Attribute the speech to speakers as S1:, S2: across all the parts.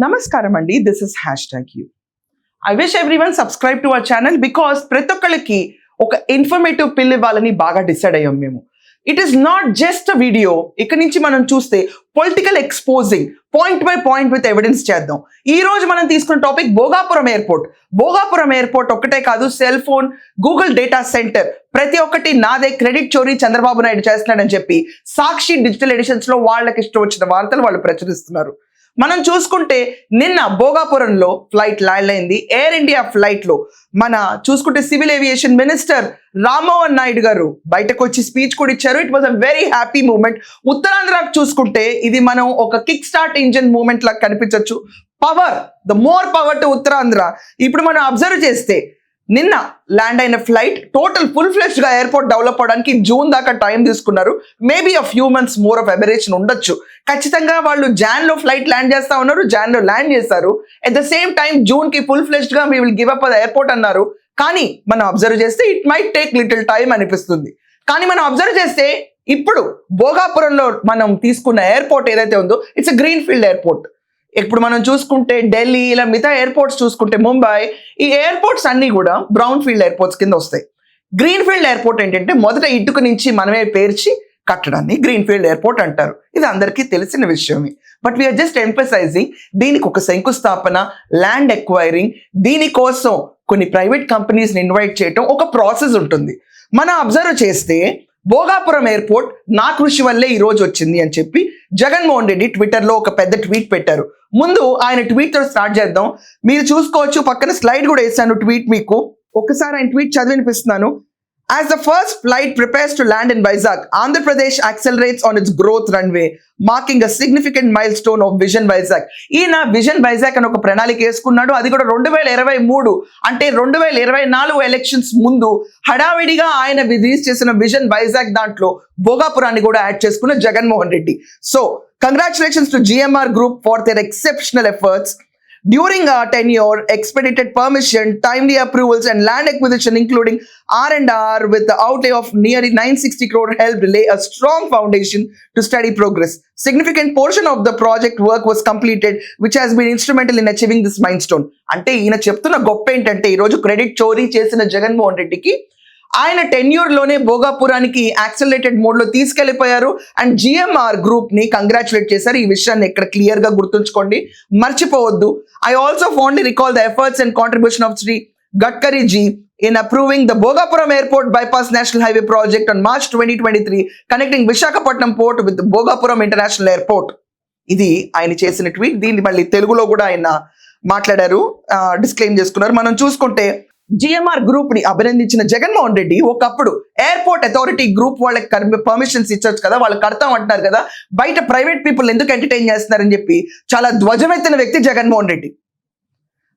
S1: నమస్కారం అండి, this is #you. I wish everyone subscribe to our channel because ప్రతి ఒక్కళ్ళకి ఒక ఇన్ఫర్మేటివ్ పిల్ ఇవ్వాలని బాగా డిసైడ్ అయ్యాం మేము. It is not just a video. ఇక్కడ నుంచి మనం చూస్తే political exposing point by point with evidence చేద్దాం. ఈ రోజు మనం తీసుకున్న topic Bhogapuram airport. Bhogapuram airport ఒక్కటే కాదు, cell phone, Google data centre, ప్రతి ఒక్కటి నాదే, క్రెడిట్ చోరీ చంద్రబాబు నాయుడు చేస్తున్నాడని చెప్పి సాక్షి డిజిటల్ ఎడిషన్స్ లో వాళ్ళకి ఇష్టం వచ్చిన వార్తలు వాళ్ళు ప్రచురిస్తున్నారు. మనం చూసుకుంటే నిన్న భోగాపురంలో ఫ్లైట్ ల్యాండ్ అయింది. ఎయిర్ ఇండియా ఫ్లైట్ లో మన చూసుకుంటే civil aviation minister Rammohan Naidu గారు బయటకు వచ్చి స్పీచ్ కూడా ఇచ్చారు. It was a very happy moment. ఉత్తరాంధ్రకు చూసుకుంటే ఇది మనం ఒక కిక్ స్టార్ట్ ఇంజిన్ మూమెంట్ లాగా కనిపించవచ్చు. Power, the more power to Uttarandhra. ఇప్పుడు మనం అబ్జర్వ్ చేస్తే నిన్న ల్యాండ్ అయిన ఫ్లైట్ టోటల్ ఫుల్ ఫ్లెష్డ్ గా ఎయిర్పోర్ట్ డెవలప్ అవడానికి జూన్ దాకా టైం తీసుకున్నారు. Maybe a few months more of aberration ఉండొచ్చు. ఖచ్చితంగా వాళ్ళు జాన్ లో ఫ్లైట్ ల్యాండ్ చేస్తా ఉన్నారు, జాన్ లో ల్యాండ్ చేశారు. At the same time June కి ఫుల్ ఫ్లెష్డ్ గా we will give up the airport అన్నారు. కానీ మనం అబ్జర్వ్ చేస్తే it might take little time అనిపిస్తుంది. కానీ మనం అబ్జర్వ్ చేస్తే ఇప్పుడు భోగాపురంలో మనం తీసుకున్న ఎయిర్పోర్ట్ ఏదైతే ఉందో it's a green field airport. ఇప్పుడు మనం చూసుకుంటే ఢిల్లీ, ఇలా మిగతా ఎయిర్పోర్ట్స్ చూసుకుంటే ముంబై, ఈ ఎయిర్పోర్ట్స్ అన్ని కూడా బ్రౌన్ ఫీల్డ్ ఎయిర్పోర్ట్స్ కింద వస్తాయి. గ్రీన్ ఫీల్డ్ ఎయిర్పోర్ట్ ఏంటంటే మొదట ఇటుక నుంచి మనమే పేర్చి కట్టడాన్ని గ్రీన్ ఫీల్డ్ ఎయిర్పోర్ట్ అంటారు. ఇది అందరికీ తెలిసిన విషయమే. బట్ వీఆర్ జస్ట్ ఎంఫసైజింగ్, దీనికి ఒక శంకుస్థాపన, ల్యాండ్ ఎక్వైరింగ్, దీనికోసం కొన్ని ప్రైవేట్ కంపెనీస్ని ఇన్వైట్ చేయటం ఒక ప్రాసెస్ ఉంటుంది. మనం అబ్జర్వ్ చేస్తే భోగాపురం ఎయిర్పోర్ట్ నా కృషి వల్లే ఈ రోజు వచ్చింది అని చెప్పి జగన్మోహన్ రెడ్డి ట్విట్టర్ లో ఒక పెద్ద ట్వీట్ పెట్టారు. ముందు ఆయన ట్వీట్ తో స్టార్ట్ చేద్దాం. మీరు చూసుకోవచ్చు, పక్కన స్లైడ్ కూడా వేసాను ట్వీట్ మీకు. ఒకసారి ఆయన ట్వీట్ చదివి వినిపిస్తున్నాను. As the first flight prepares to land in Vizag, Andhra Pradesh accelerates on its growth runway, marking a significant milestone of Vision Vizag. ఈయన విజన్ వైజాగ్ అని ఒక ప్రణాళిక వేసుకున్నాడు. అది కూడా 2023 అంటే 2024 ఎలక్షన్స్ ముందు హడావిడిగా ఆయన రిలీజ్ చేసిన విజన్ వైజాగ్ దాంట్లో భోగాపురాన్ని కూడా యాడ్ చేసుకున్న Jaganmohan Reddy. So congratulations to GMR Group for their exceptional efforts. During our tenure, expedited permission, timely approvals and land acquisition including R&R with the outlay of nearly 960 crore helped lay a strong foundation to steady progress. Significant portion of the project work was completed which has been instrumental in achieving this milestone. అంటే ఈయన చెప్తున్న గొప్ప ఏంటంటే ఈరోజు credit చోరీ చేసిన జగన్మోహన్ రెడ్డికి ఆయన టెన్యూర్ లోనే భోగాపురానికి యాక్సలరేటెడ్ మోడ్ లో తీసుకెళ్లిపోయారు. అండ్ GMR గ్రూప్ ని కంగ్రాచులేట్ చేశారు. ఈ విషయాన్ని ఇక్కడ క్లియర్ గా గుర్తుంచుకోండి, మర్చిపోవద్దు. I also fondly recall the efforts and contribution of Shri Gadkari ji in approving the Bhogapuram Airport Bypass National Highway project on March 2023, connecting Visakhapatnam Port with the Bhogapuram International Airport. ఇది ఆయన చేసిన ట్వీట్. దీన్ని మళ్ళీ తెలుగులో కూడా ఆయన మాట్లాడారు, డిస్క్లెయిమ్ చేసుకున్నారు. మనం చూసుకుంటే GMR గ్రూప్ ని అభినందించిన జగన్మోహన్ రెడ్డి ఒకప్పుడు ఎయిర్పోర్ట్ అథారిటీ గ్రూప్ వాళ్ళకి పర్మిషన్స్ ఇచ్చొచ్చు కదా, వాళ్ళు కడతాం అంటున్నారు కదా, బయట ప్రైవేట్ పీపుల్ ఎందుకు ఎంటర్టైన్ చేస్తున్నారని చెప్పి చాలా ధ్వజమెత్తిన వ్యక్తి జగన్మోహన్ రెడ్డి.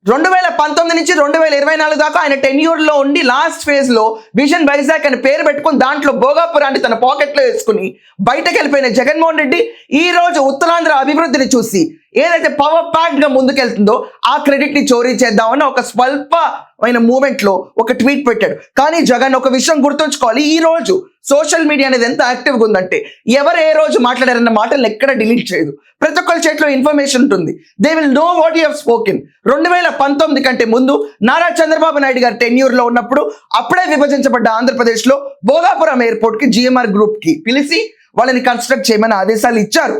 S1: 2019 నుంచి 2024 దాకా ఆయన టెన్యూర్ లో ఉండి లాస్ట్ ఫేజ్ లో విజన్ వైజాగ్ అని పేరు పెట్టుకుని దాంట్లో భోగాపురాన్ని తన పాకెట్ లో వేసుకుని బయటకు వెళ్ళిపోయిన జగన్మోహన్ రెడ్డి ఈ రోజు ఉత్తరాంధ్ర అభివృద్ధిని చూసి ఏదైతే పవర్ ప్యాక్డ్ గా ముందుకెళ్తుందో ఆ క్రెడిట్ ని చోరీ చేద్దామని ఒక స్వల్పమైన మూమెంట్ లో ఒక ట్వీట్ పెట్టాడు. కానీ జగన్ ఒక విషయం గుర్తుంచుకోవాలి, ఈ రోజు సోషల్ మీడియా అనేది ఎంత యాక్టివ్గా ఉందంటే ఎవరు ఏ రోజు మాట్లాడారన్న మాటలు ఎక్కడ డిలీట్ చేయదు. ప్రతి ఒక్కరి చేతిలో ఇన్ఫర్మేషన్ ఉంటుంది. They will know what you have spoken. 2019 కంటే ముందు నారా చంద్రబాబు నాయుడు గారు టెన్యూర్ లో ఉన్నప్పుడు అప్పుడే విభజించబడ్డ ఆంధ్రప్రదేశ్ లో భోగాపురం ఎయిర్పోర్ట్ కి GMR గ్రూప్ కి పిలిచి వాళ్ళని కన్స్ట్రక్ట్ చేయమని ఆదేశాలు ఇచ్చారు.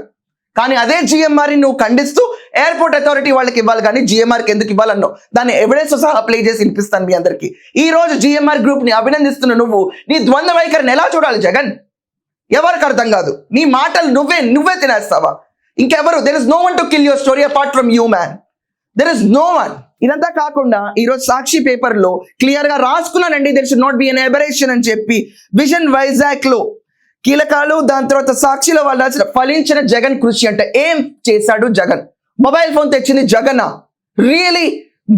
S1: కానీ అదే GMR ని నువ్వు ఖండిస్తూ ఎయిర్పోర్ట్ అథారిటీ వాళ్ళకి ఇవ్వాలి కానీ GMRకి ఎందుకు ఇవ్వాలన్నావు. దాన్ని ఎవిడెన్స్ సహా ప్లే చేసి వినిపిస్తాను మీ అందరికీ. ఈ రోజు GMR గ్రూప్ ని అభినందిస్తున్న నువ్వు నీ ద్వంద్వ వైఖరిని ఎలా చూడాలి జగన్? ఎవరికి అర్థం కాదు. నీ మాటలు నువ్వే తినేస్తావా? ఇంకెవరు? There is no one to kill your story apart from you man. There is no one. ఇదంతా కాకుండా ఈరోజు సాక్షి పేపర్ లో క్లియర్ గా రాసుకున్నానండి, there should not be an aberration అని చెప్పి విజన్ వైజాగ్ లో కీలకాలు, దాని తర్వాత సాక్షిలో వాళ్ళ ఫలించిన జగన్ కృషి అంటే ఏం చేశాడు జగన్? మొబైల్ ఫోన్ తెచ్చింది జగనా? రియలీ?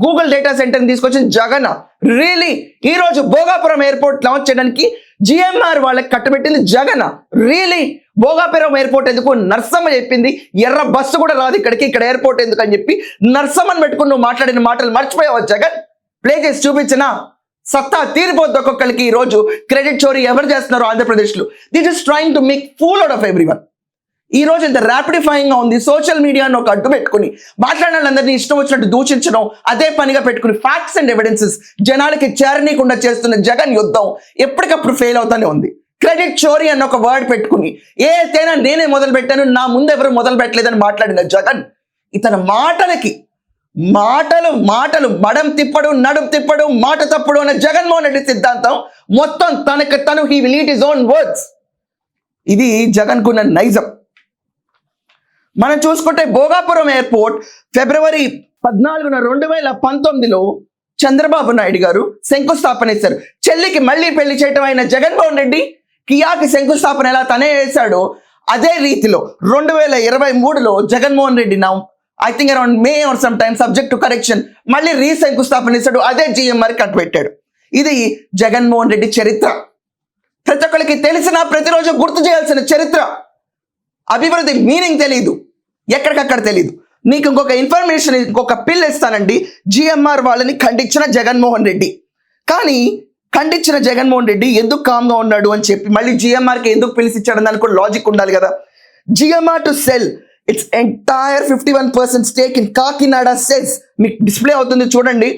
S1: గూగుల్ డేటా సెంటర్ తీసుకొచ్చింది జగనా? రియలీ? ఈ రోజు భోగాపురం ఎయిర్పోర్ట్ లాంచ్ చేయడానికి GMR వాళ్ళకి కట్టబెట్టింది జగనా? రియలీ? భోగాపురం ఎయిర్పోర్ట్ ఎందుకు? నర్సమ్మ చెప్పింది ఎర్ర బస్సు కూడా రాదు ఇక్కడికి, ఇక్కడ ఎయిర్పోర్ట్ ఎందుకు అని చెప్పి నర్సమ్మని పెట్టుకుని నువ్వు మాట్లాడిన మాటలు మర్చిపోయావా జగన్? ప్లే చేసి చూపించినా సత్తా తీరిపోద్ది ఒక్కొక్కరికి. ఈ రోజు క్రెడిట్ చోరీ ఎవరు చేస్తున్నారు ఆంధ్రప్రదేశ్లో? This is trying to make pool out of everyone. ఈ రోజు ఇంత ర్యాపిడిఫైయింగ్ గా ఉంది. సోషల్ మీడియాను ఒక అడ్డు పెట్టుకుని మాట్లాడిన వాళ్ళందరినీ ఇష్టం వచ్చినట్టు దూషించడం అదే పనిగా పెట్టుకుని ఫ్యాక్ట్స్ అండ్ ఎవిడెన్సెస్ జనాలకి చేరనీయకుండా చేస్తున్న జగన్ యుద్ధం ఎప్పటికప్పుడు ఫెయిల్ అవుతానే ఉంది. క్రెడిట్ చోరీ అన్న ఒక వర్డ్ పెట్టుకుని ఏదైనా నేనే మొదలు పెట్టాను, నా ముందు ఎవరు మొదలు పెట్టలేదని మాట్లాడిన జగన్ ఇతని మాటలకి మాటలు మడం తిప్పడు, నడుం తిప్పడు, మాట తప్పుడు అన్న జగన్మోహన్ రెడ్డి సిద్ధాంతం మొత్తం తను he will eat his own words. ఇది జగన్ కున్న నైజం. మనం చూసుకుంటే భోగాపురం ఎయిర్పోర్ట్ ఫిబ్రవరి 14, 2019లో చంద్రబాబు నాయుడు గారు శంకుస్థాపన చేశారు. చెల్లికి మళ్ళీ పెళ్లి చేయటం అయిన జగన్మోహన్ రెడ్డి కియాకి శంకుస్థాపన ఎలా తనే వేశాడో అదే రీతిలో 2023లో Jaganmohan Reddy I think around May or some time subject to correction మళ్ళీ శంకుస్థాపన చేశాడు. అదే జిఎంఆర్ కట్టబెట్టాడు. ఇది జగన్మోహన్ రెడ్డి చరిత్ర. ప్రతి ఒక్కరికి తెలిసిన ప్రతిరోజు గుర్తు చేయాల్సిన చరిత్ర. అభివృద్ధి మీనింగ్ తెలియదు, ఎక్కడికక్కడ తెలియదు. నీకు ఇంకొక ఇన్ఫర్మేషన్, ఇంకొక పిల్ ఇస్తానండి. జిఎంఆర్ వాళ్ళని ఖండించిన జగన్మోహన్ రెడ్డి, కానీ ఖండించిన జగన్మోహన్ రెడ్డి ఎందుకు కామ్గా ఉన్నాడు అని చెప్పి మళ్ళీ జిఎంఆర్కి ఎందుకు పిలిచిచ్చాడని దానికి కూడా లాజిక్ ఉండాలి కదా. GMR to cell it's entire 51% stake in Kakinada cells. మీకు డిస్ప్లే అవుతుంది చూడండి.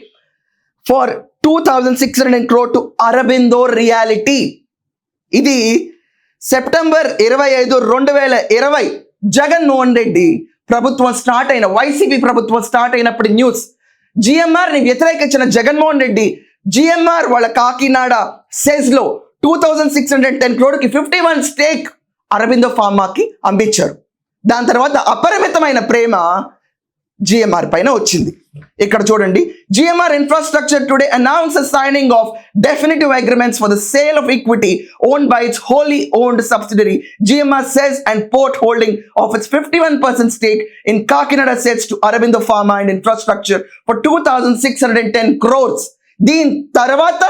S1: For 2600 crore to Aurobindo reality. ఇది సెప్టెంబర్ 25, 2020 జగన్మోహన్ రెడ్డి ప్రభుత్వం స్టార్ట్ అయిన వైసీపీ ప్రభుత్వం స్టార్ట్ అయినప్పుడు న్యూస్. జిఎంఆర్ ని వ్యతిరేకించిన జగన్మోహన్ రెడ్డి జిఎంఆర్ వాళ్ళ కాకినాడ సెల్స్ లో 2610 crore కి 51 స్టేక్ అరబిందో ఫార్మాకి అందించారు. దాని తర్వాత అపరిమితమైన ప్రేమ జిఎంఆర్ పైన వచ్చింది. ఇక్కడ చూడండి, GMR infrastructure today announces signing of definitive agreements for the sale of equity owned by its wholly owned subsidiary GMR సెల్స్ and port holding of its 51% stake in Kakinada సెల్స్ to Aurobindo pharma and infrastructure for 2610 crores. దీని తర్వాత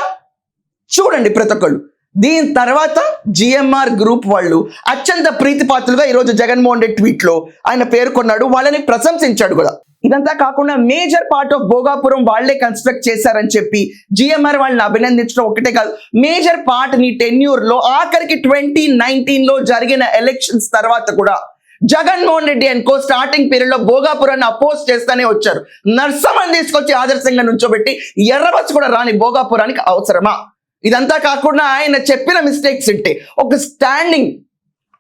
S1: చూడండి ప్రతి ఒక్కళ్ళు, దీని తర్వాత GMR group వాళ్ళు అత్యంత ప్రీతిపాత్రులుగా ఈరోజు జగన్మోహన్ రెడ్డి ట్వీట్ లో ఆయన పేర్కొన్నాడు, వాళ్ళని ప్రశంసించాడు కూడా. ఇదంతా కాకుండా మేజర్ పార్ట్ ఆఫ్ భోగాపురం వాళ్లే కన్స్ట్రక్ట్ చేశారని చెప్పి జిఎంఆర్ వాళ్ళని అభినందించడం ఒకటే కాదు, మేజర్ పార్ట్ నీ టెన్యూర్ లో ఆఖరికి 2019లో జరిగిన ఎలక్షన్స్ తర్వాత కూడా Jaganmohan Reddy and co starting period లో భోగాపురాన్ని అపోజ్ చేస్తానే వచ్చారు. నర్సమ్మని తీసుకొచ్చి ఆదర్శంగా నుంచోబెట్టి ఎర్రబచ్చి కూడా రాని భోగాపురానికి అవసరమా? ఇదంతా కాకుండా ఆయన చెప్పిన మిస్టేక్స్ ఉంటే ఒక స్టాండింగ్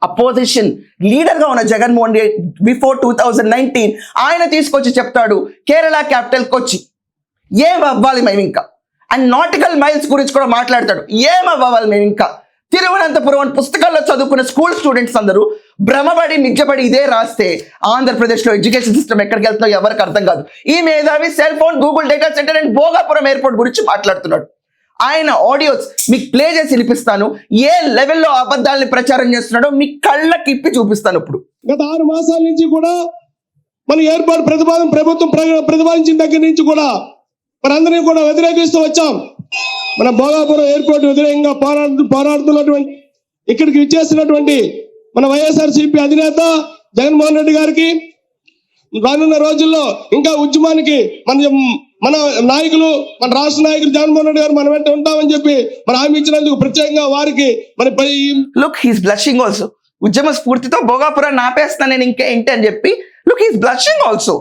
S1: అపోజిషన్ లీడర్ గా ఉన్న జగన్మోహన్ రెడ్డి బిఫోర్ 2019 ఆయన తీసుకొచ్చి చెప్తాడు కేరళ క్యాపిటల్ కొచ్చి ఏం అవ్వాలి మేము ఇంకా, అండ్ నాటికల్ మైల్స్ గురించి కూడా మాట్లాడతాడు. ఏం అవ్వాలి మేము ఇంకా, తిరువనంతపురం పుస్తకాల్లో చదువుకున్న స్కూల్ స్టూడెంట్స్ అందరూ భ్రమపడి మిజ్జపడి ఇదే రాస్తే ఆంధ్రప్రదేశ్లో ఎడ్యుకేషన్ సిస్టమ్ ఎక్కడికి వెళ్తుందో ఎవరికి అర్థం కాదు. ఈ మేధావి cell phone, Google data centre and Bhogapuram airport గురించి మాట్లాడుతున్నాడు. ఆయన ఆడియోస్ మీకు ప్లే చేసి వినిపిస్తాను. ఏ లెవెల్లో అబద్ధాలని ప్రచారం చేస్తున్నాడో మీ కళ్ళకి ఇప్పి చూపిస్తాను. ఇప్పుడు
S2: గత 6 మాసాల నుంచి కూడా మన ఏర్పాటు ప్రభుత్వం ప్రతిపాదించిన దగ్గర నుంచి కూడా మనందరినీ కూడా వ్యతిరేకిస్తూ వచ్చాం. మన భోగాపురం ఎయిర్పోర్ట్ వ్యతిరేకంగా పోరాడుతున్నటువంటి ఇక్కడికి విచ్చేసినటువంటి మన వైఎస్ఆర్సీపీ అధినేత జగన్మోహన్ రెడ్డి గారికి రానున్న రోజుల్లో ఇంకా ఉద్యమానికి మన నాయకులు, మన రాష్ట్ర నాయకులు జగన్మోహన్ రెడ్డి గారు మన వెంట ఉంటామని చెప్పి మన హామీ ఇచ్చినందుకు ప్రత్యేకంగా వారికి
S1: లుక్ హీస్ బ్లషింగ్ ఆల్సో. ఉద్యమ స్ఫూర్తితో భోగాపురాన్ని ఆపేస్తాను నేను ఇంకేంటి అని చెప్పి లుక్ హీస్ బ్లషింగ్ ఆల్సో.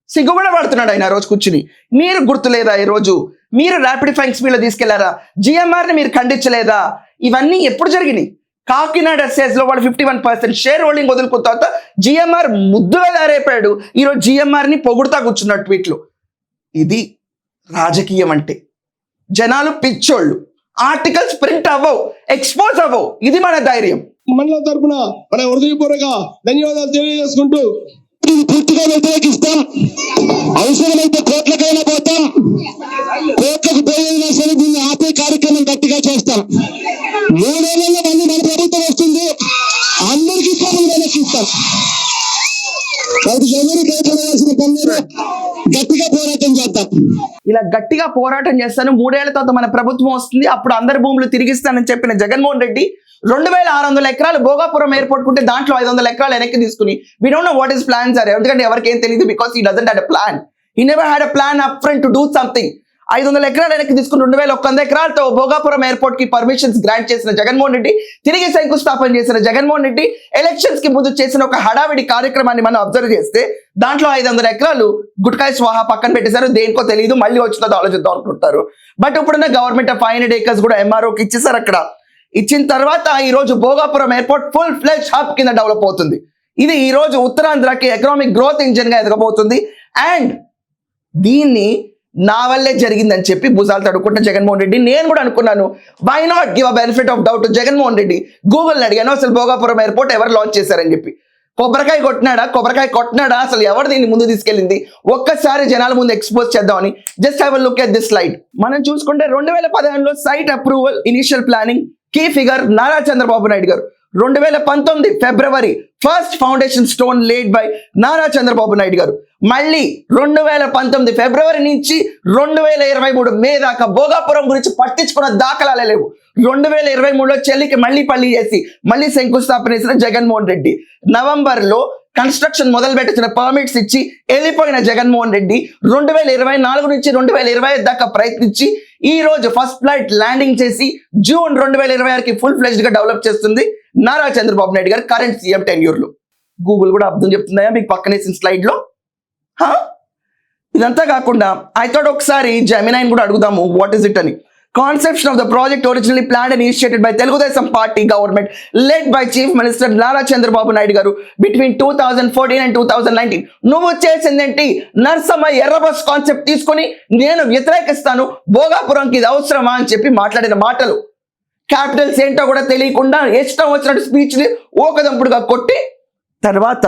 S1: సిగ్గుబడ పడుతున్నాడు ఆయన రోజు కూర్చుని. మీరు గుర్తులేదా? ఈ రోజు మీరు ర్యాపిడిఫైయింగ్ స్పీడ్ లో తీసుకెళ్లారా? జిఎంఆర్ ని మీరు ఖండించలేదా? ఇవన్నీ ఎప్పుడు జరిగినాయి? కాకినాడ సెల్స్ లో వాళ్ళు 51% షేర్ హోల్డింగ్ వదులుకున్న తర్వాత జిఎంఆర్ ముద్దుగా దారైపోయాడు. ఈరోజు జిఎంఆర్ ని పొగుడుతా కూర్చున్నాడు ట్వీట్లు. ఇది రాజకీయం అంటే. జనాలు పిచ్చోళ్ళు, ఆర్టికల్స్ ప్రింట్ అవ్వవు, ఎక్స్పోజ్ అవ్వవు. ఇది మన ధైర్యం.
S2: మండల తరఫున మన హృదయపూర్వక ధన్యవాదాలు తెలియజేసుకుంటూ పూర్తిగా వ్యతిరేకిస్తాం. అవసరమైతే కోట్లకైనా పోతాం. కోట్లకు పోయినా సరే దీన్ని ఆపే కార్యక్రమం గట్టిగా చేస్తాం. 3 ఏళ్లలో మళ్ళీ మన ప్రభుత్వం వస్తుంది. అందరికీ లెక్కిస్తాం. ఎవరు భయపడాల్సిన పనులు గట్టిగా పోరాటం చేద్దాం.
S1: ఇలా గట్టిగా పోరాటం చేస్తాను. 3 ఏళ్ల తర్వాత మన ప్రభుత్వం వస్తుంది, అప్పుడు అందరి భూములు తిరిగిస్తానని చెప్పిన జగన్మోహన్ రెడ్డి 2600 ఎకరాలు భోగాపురం ఎయిర్పోర్ట్ ఉంటే దాంట్లో 500 ఎకరాలు వెనక్కి తీసుకుని we don't know what his plans are. ఎందుకంటే ఎవరికి ఏం తెలియదు, because he doesn't have a plan. He never had a plan up front to do something. 500 ఎకరాలు వెనక్కి తీసుకుని 2100 ఎకరాలతో భోగాపురం ఎయిర్పోర్ట్ కి పర్మిషన్స్ గ్రాంట్ చేసిన జగన్మోహన్ రెడ్డి, తిరిగి శంకుస్థాపన చేసిన జగన్మోహన్ రెడ్డి, ఎలక్షన్స్ కి ముందు చేసిన ఒక హడావిడి కార్యక్రమాన్ని మనం అబ్జర్వ్ చేస్తే దాంట్లో 500 ఎకరాలు గుట్కాయ స్వాహా పక్కన పెట్టేశారు. దేనికో తెలియదు, మళ్ళీ వచ్చినదో ఆలోచిద్దాం అనుకుంటారు. బట్ ఇప్పుడున్న గవర్నమెంట్ 500 acres కూడా ఎంఆర్ఓకి ఇచ్చేసారు. అక్కడ ఇచ్చిన తర్వాత ఈ రోజు భోగాపురం ఎయిర్పోర్ట్ ఫుల్ ఫ్లెజ్ హబ్ కింద డెవలప్ అవుతుంది. ఇది ఈ రోజు ఉత్తరాంధ్రకి ఎకనామిక్ గ్రోత్ ఇంజిన్ గా ఎదగబోతుంది. అండ్ దీన్ని నా వల్లే జరిగిందని చెప్పి భుజాలు తడుకుంటే జగన్మోహన్ రెడ్డి. నేను కూడా అనుకున్నాను, why not give a benefit of doubt Jaganmohan Reddy. గూగుల్ని అడిగాను అసలు భోగాపురం ఎయిర్పోర్ట్ ఎవరు లాంచ్ చేశారని చెప్పి. కొబ్బరికాయ కొట్టినాడా అసలు ఎవరు దీన్ని ముందు తీసుకెళ్ళింది, ఒక్కసారి జనాల ముందు ఎక్స్పోజ్ చేద్దామని. Just have a look at this slide. మనం చూసుకుంటే 2015లో site approval initial planning key figure Nara Chandrababu Naidu గారు. 2019 February first foundation stone laid by Nara Chandrababu Naidu గారు. మళ్ళీ 2019 ఫిబ్రవరి నుంచి 2023 మే దాకా భోగాపురం గురించి పట్టించుకున్న దాఖలాలే లేవు. 2023లో చెల్లికి మళ్ళీ పల్లి చేసి మళ్ళీ శంకుస్థాపన చేసిన జగన్మోహన్ రెడ్డి. నవంబర్లో కన్స్ట్రక్షన్ మొదలు పెట్టిన పర్మిట్స్ ఇచ్చి వెళ్ళిపోయిన జగన్మోహన్ రెడ్డి 2024 నుంచి 2025 దాకా ప్రయత్నించి ఈ రోజు ఫస్ట్ ఫ్లైట్ ల్యాండింగ్ చేసి జూన్ 2026కి ఫుల్ ఫ్లెజ్డ్ గా డెవలప్ చేస్తుంది నారా చంద్రబాబు నాయుడు గారు కరెంట్ సీఎం టెన్యూర్ లో. గూగుల్ కూడా అర్థం చెప్తుందా మీకు పక్కనేసిన స్లైడ్ లో? ఇదంతా కాకుండా ఐ థాట్ ఒకసారి జెమినైని కూడా అడుగుదాము వాట్ ఇస్ ఇట్ అని. Conception of the project originally planned and initiated by Telugudesam Party government led by Chief Minister Nara Chandrababu Naidu garu between 2014 and 2019. నువ్వు చేసిందేంటి? నర్సమ్మ ఎర్రబస్ కాన్సెప్ట్ తీసుకొని నేను వ్యతిరేకిస్తాను, భోగాపురంకి ఇది అవసరమా అని చెప్పి మాట్లాడిన మాటలు. క్యాపిటల్స్ ఏంటో కూడా తెలియకుండా ఇష్టం వచ్చినట్టు స్పీచ్ని ఓకదంపుడుగా కొట్టి తర్వాత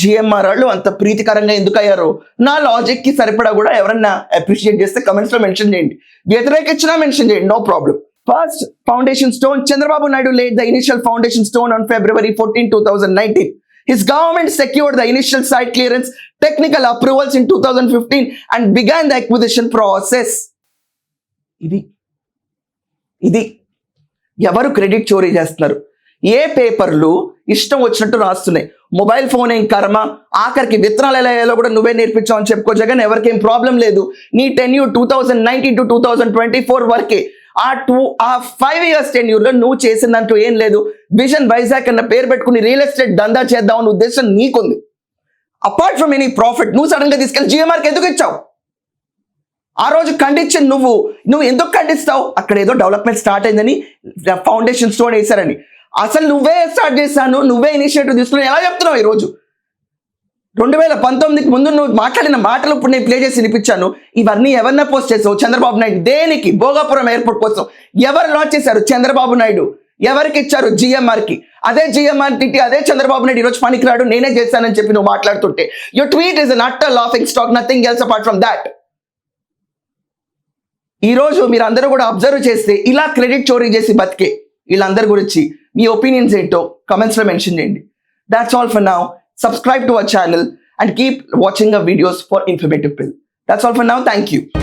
S1: జిఎంఆర్ వాళ్ళు అంత ప్రీతికరంగా ఎందుకు అయ్యారో నా లాజిక్ కి సరిపడా కూడా ఎవరన్నా అప్రిషియేట్ చేస్తే కమెంట్స్ లో మెన్షన్ చేయండి, వ్యతిరేకించినా మెన్షన్ చేయండి, no problem. First foundation stone Chandrababu Naidu laid the initial foundation stone on February 14, 2019. His government secured the initial site clearance, technical approvals in 2015 and began the acquisition process. ఇది ఎవరు credit చోరీ చేస్తున్నారు? ఏ పేపర్లు ఇష్టం వచ్చినట్టు రాస్తున్నాయి. మొబైల్ ఫోన్ ఏం కర్మ, ఆఖరికి విత్తనాలు ఎలా వేయాలో కూడా నువ్వే నేర్పించావు అని చెప్పుకో జగన్. ఎవరికేం ప్రాబ్లం లేదు. నీ టెన్యూర్ 2019 to 2024 వరకే. ఆ 5 years టెన్యూర్లో నువ్వు చేసిందంటూ ఏం లేదు. విజన్ వైజాగ్ అన్న పేరు పెట్టుకుని రియల్ ఎస్టేట్ దందా చేద్దామని ఉద్దేశం నీకుంది. అపార్ట్ ఫ్రమ్ ఎనీ ప్రాఫిట్ నువ్వు సడన్ గా తీసుకెళ్ళి జిఎంఆర్కి ఎందుకు ఇచ్చావు? ఆ రోజు ఖండించి నువ్వు ఎందుకు ఖండిస్తావు? అక్కడ ఏదో డెవలప్మెంట్ స్టార్ట్ అయిందని ఫౌండేషన్ స్టోన్ వేశారని. అసలు నువ్వే స్టార్ట్ చేశాను, నువ్వే ఇనిషియేటివ్ తీసుకుని ఎలా చెప్తున్నావు ఈరోజు? 2019కి ముందు నువ్వు మాట్లాడిన మాటలు ఇప్పుడు నేను ప్లే చేసి వినిపించాను. ఇవన్నీ ఎవరిన పోస్ట్ చేసావు? చంద్రబాబు నాయుడు. దేనికి? భోగాపురం ఎయిర్పోర్ట్ కోసం. ఎవరు లాంచ్ చేశారు? చంద్రబాబు నాయుడు. ఎవరికి ఇచ్చారు? జిఎంఆర్కి. అదే జిఎంఆర్ తిట్టి అదే చంద్రబాబు నాయుడు ఈరోజు పనికిరాడు నేనే చేశానని చెప్పి నువ్వు మాట్లాడుతుంటే your tweet is an utter laughing stock, nothing else apart from that. ఈరోజు మీరు అందరూ కూడా అబ్జర్వ్ చేస్తే ఇలా క్రెడిట్ చోరీ చేసి బతికే వీళ్ళందరి గురించి మీ ఒపీనియన్స్ ఏంటో కమెంట్స్ లో మెన్షన్ చేయండి. That's all for now. Subscribe to our channel and keep watching our videos for informative pill. That's all for now. Thank you.